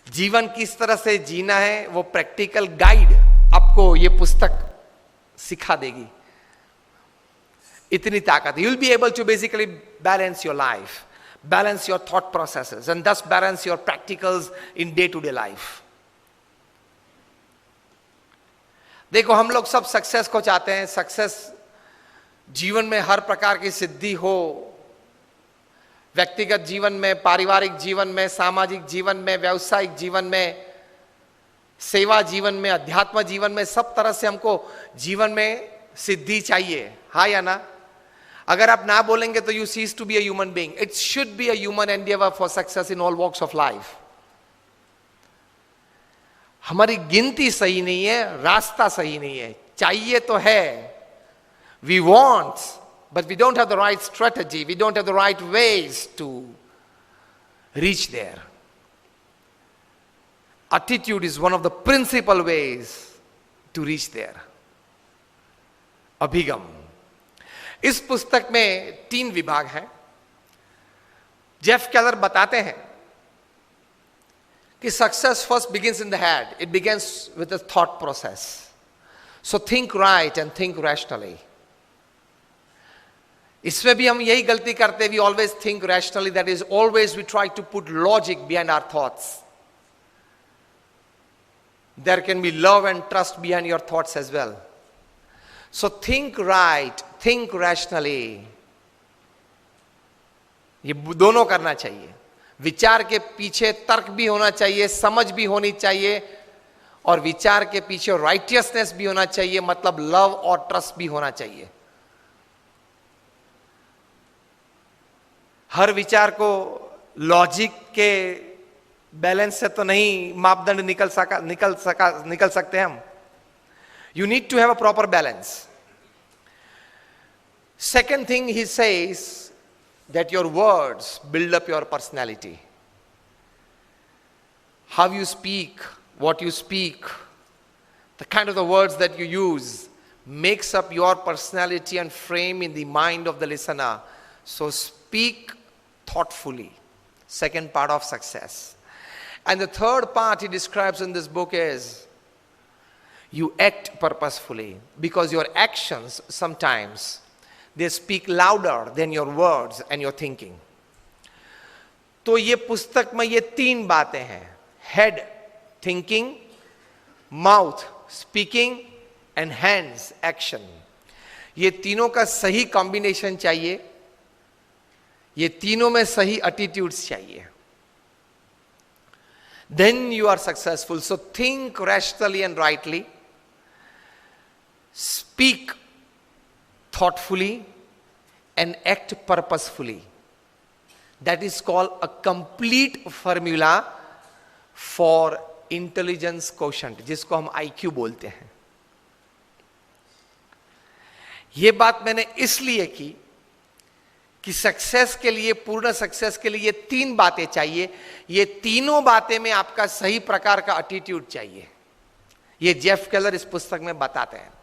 जीवन किस तरह से जीना है वो प्रैक्टिकल गाइड आपको ये पुस्तक सिखा देगी। इतनी ताकत, you will be able to basically balance your life, balance your thought processes and thus balance your practicals in day to day life. देखो हम लोग सब सक्सेस को चाहते हैं, सक्सेस जीवन में हर प्रकार की सिद्धि हो, व्यक्तिगत जीवन में, पारिवारिक जीवन में, सामाजिक जीवन में, व्यावसायिक जीवन में, सेवा जीवन में, अध्यात्म जीवन में, सब तरह से हमको जीवन में सिद्धि चाहिए, हाँ या ना? अगर आप ना बोलेंगे तो you cease to be a human being. It should be a human endeavour for success in all walks of life. हमारी गिनती सही नहीं है, रास्ता सही नहीं है। चाहिए तो है, we want, but we don't have the right strategy, we don't have the right ways to reach there. Attitude is one of the principal ways to reach there. अभिगम। इस पुस्तक में 3 विभाग हैं। जेफ केलर बताते हैं कि success first begins in the head, it begins with the thought process. So think right and think rationally. इसमें भी हम यही गलती करते हैं, we always think rationally, that is always we try to put logic behind our thoughts. There can be love and trust behind your thoughts as well. So think right, think rationally, ये दोनों करना चाहिए। विचार के पीछे तर्क भी होना चाहिए, समझ भी होनी चाहिए, और विचार के पीछे राइटियसनेस भी होना चाहिए, मतलब लव और ट्रस्ट भी होना चाहिए। हर विचार को लॉजिक के बैलेंस से तो नहीं मापदंड निकल सकते हम। You need to have a proper balance. Second thing he says that your words build up your personality. How you speak, what you speak, the kind of the words that you use makes up your personality and frame in the mind of the listener. So speak thoughtfully. Second part of success. And the third part he describes in this book is you act purposefully, because your actions sometimes they speak louder than your words and your thinking. तो ये पुस्तक में ये 3 बातें हैं, head thinking, mouth speaking and hands action. ये तीनों का सही कॉम्बिनेशन चाहिए, ये तीनों में सही एटीट्यूड्स चाहिए, then you are successful. So think rationally and rightly, speak thoughtfully and act purposefully. That is called a complete formula for intelligence quotient, जिसको हम IQ बोलते हैं। यह बात मैंने इसलिए की कि सक्सेस के लिए, पूर्ण सक्सेस के लिए ये 3 बातें चाहिए। ये तीनों बातें में आपका सही प्रकार का एटीट्यूड चाहिए। ये जेफ केलर इस पुस्तक में बताते हैं।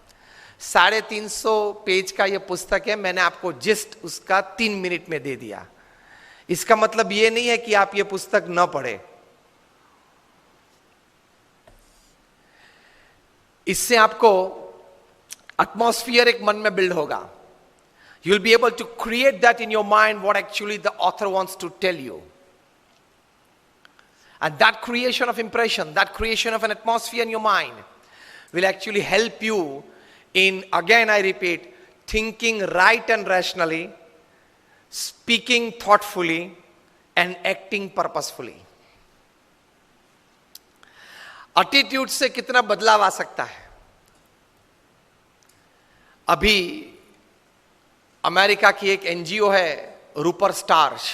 350 पेज का यह पुस्तक है, मैंने आपको जिस्ट उसका 3 मिनट में दे दिया। इसका मतलब यह नहीं है कि आप यह पुस्तक न पढ़े। इससे आपको एटमॉस्फियर एक मन में बिल्ड होगा। You will be able to create that in your mind what actually the author wants to tell you, and that creation of impression, that creation of an atmosphere in your mind will actually help you in, again I repeat, thinking right and rationally, speaking thoughtfully and acting purposefully. Attitude से कितना बदलाव आ सकता है? अभी America की एक NGO है रूपर stars,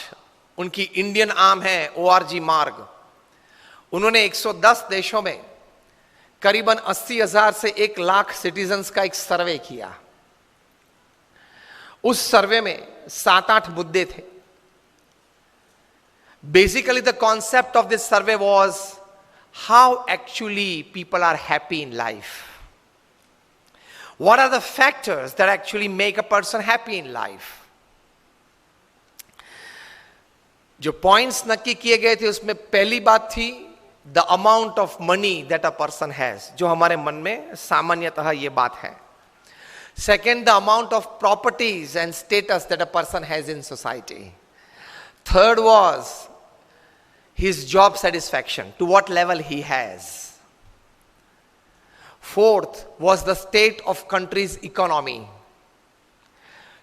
उनकी इंडियन आर्म है ORG मार्ग। उन्होंने 110 देशों में करीबन 80,000 से 1 लाख सिटीजन्स का एक सर्वे किया। उस सर्वे में 7-8 मुद्दे थे। Basically the concept of this survey was how actually people are happy in life, what are the factors that actually make a person happy in life. जो पॉइंट्स नक्की किए गए थे उसमें पहली बात थी the amount of money that a person has, जो हमारे मन में सामान्यतः ये बात है. Second, the amount of properties and status that a person has in society. Third was his job satisfaction, to what level he has. Fourth was the state of country's economy.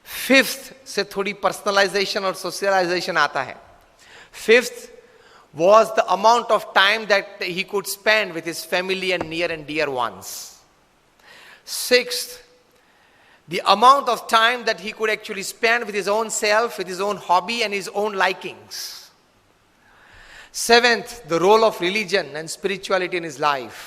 Fifth से थोड़ी personalization और socialization आता है. Fifth was the amount of time that he could spend with his family and near and dear ones. Sixth, the amount of time that he could actually spend with his own self, with his own hobby and his own likings. Seventh, the role of religion and spirituality in his life.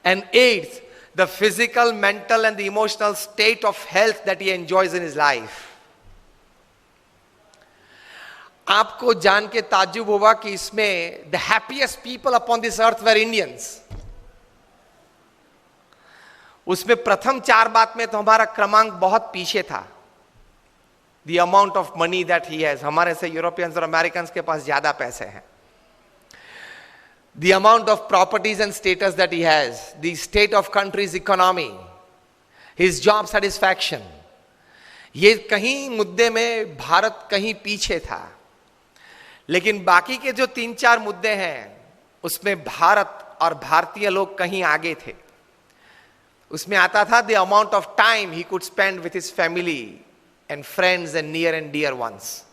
And eighth, the physical, mental and the emotional state of health that he enjoys in his life. आपको जान के ताज्जुब होगा कि इसमें the happiest people upon this earth were Indians. उसमें प्रथम चार बात में तो हमारा क्रमांक बहुत पीछे था. The amount of money that he has, हमारे से यूरोपियंस और अमेरिकन के पास ज्यादा पैसे हैं. The amount of properties and status that he has, the state of country's economy, his job satisfaction, ये कहीं मुद्दे में भारत कहीं पीछे था. लेकिन बाकी के जो तीन चार मुद्दे हैं उसमें भारत और भारतीय लोग कहीं आगे थे. उसमें आता था the amount of time he could spend with his family and friends and near and dear ones.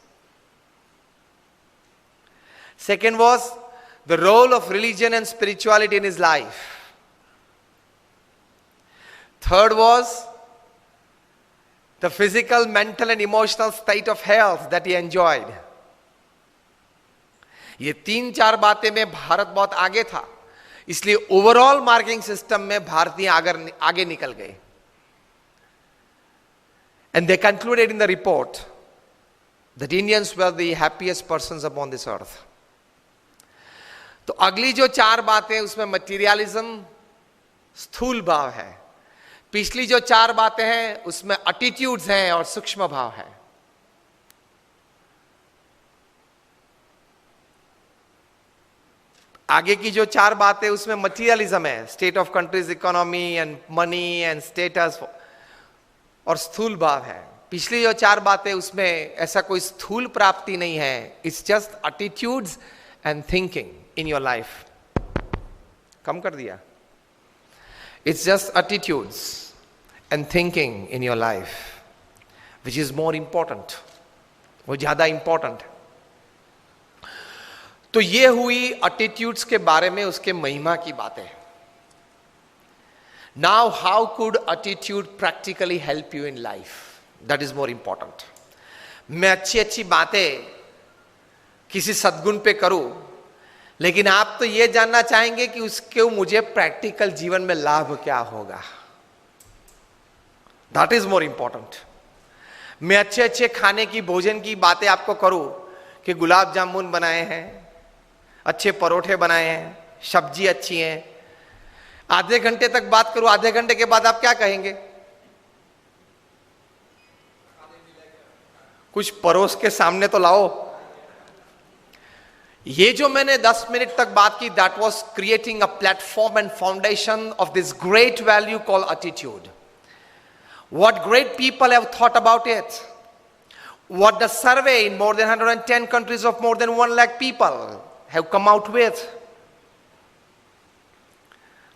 Second was the role of religion and spirituality in his life. Third was the physical, mental and emotional state of health that he enjoyed. ये तीन चार बातें में भारत बहुत आगे था, इसलिए overall marking system में भारतीय आगे निकल गए. And they concluded in the report that Indians were the happiest persons upon this earth. तो अगली जो चार बातें उसमें मटीरियलिज्म, स्थूल भाव है. पिछली जो चार बातें हैं उसमें एटीट्यूड्स हैं और सूक्ष्म भाव है. आगे की जो चार बातें उसमें मटीरियलिज्म है, state of countries economy and money and status और स्थूल भाव है. पिछली जो चार बातें उसमें ऐसा कोई स्थूल प्राप्ति नहीं है. It's just attitudes and thinking in your life. कम कर दिया. It's just attitudes and thinking in your life which is more important. वो ज्यादा इंपॉर्टेंट है. तो ये हुई एटीट्यूड्स के बारे में उसके महिमा की बातें. Now, how could attitude practically help you in life? That is more important. मैं अच्छी अच्छी बातें किसी सद्गुण पे करूं, लेकिन आप तो ये जानना चाहेंगे कि उसके मुझे प्रैक्टिकल जीवन में लाभ क्या होगा. That is more important. मैं अच्छे अच्छे खाने की, भोजन की बातें आपको करूं कि गुलाब जामुन बनाए हैं, अच्छे परोठे बनाए हैं, सब्जी अच्छी है. आधे घंटे तक बात करूं, आधे घंटे के बाद आप क्या कहेंगे? कुछ परोस के सामने तो लाओ. ये जो मैंने 10 मिनट तक बात की, that was creating a platform and foundation of this great value called attitude. What great people have thought about it, what the survey in more than 110 countries of more than 1 lakh people have come out with.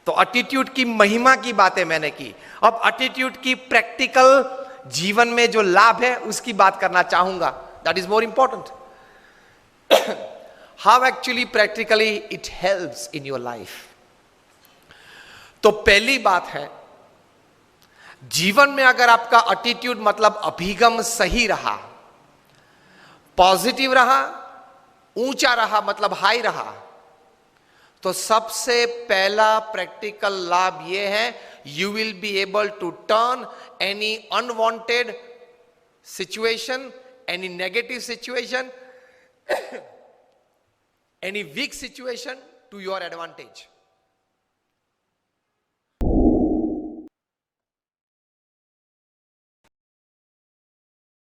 तो attitude की महिमा की बातें मैंने की. अब attitude की practical जीवन में जो लाभ है उसकी बात करना चाहूंगा. That is more important. How actually practically it helps in your life. तो पहली बात है, जीवन में अगर आपका एटीट्यूड मतलब अभिगम सही रहा, पॉजिटिव रहा, ऊंचा रहा मतलब हाई रहा, तो सबसे पहला प्रैक्टिकल लाभ यह है, you will be able to turn any unwanted situation, any negative situation, any weak situation to your advantage.